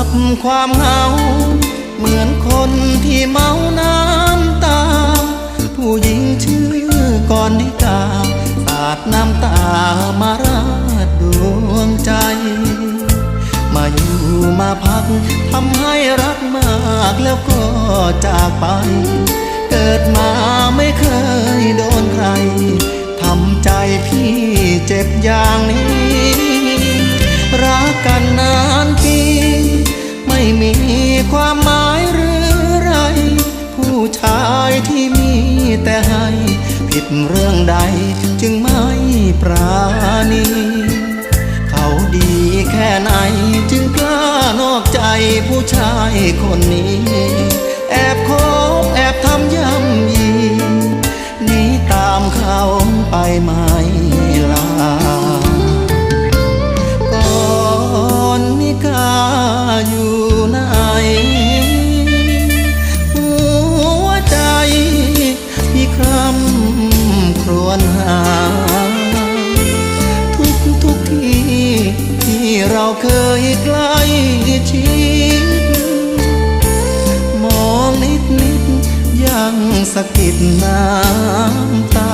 บความเหงาเหมือนคนที่เมาน้ำตาผู้หญิงชื่อกรณิกาสาดน้ำตามาราดดวงใจมาอยู่มาพักทำให้รักมากแล้วก็จากไปเกิดมาไม่เคยโดนใครทำใจพี่เจ็บอย่างนี้รักกันนานปีไม่มีความหมายหรือไรผู้ชายที่มีแต่ให้ผิดเรื่องใดจึงไม่ปราณีเขาดีแค่ไหนจึงกล้านอกใจผู้ชายคนนี้แอบคบแอบทำย่ำยีหนีตามเขาไปไม่ลาก่อนนิกาอยู่ไหนหัวใจพี่คร่ำครวญหาทุกที่ที่เราเคยใกล้ชิดมองนิดยังสะกิดน้ำตา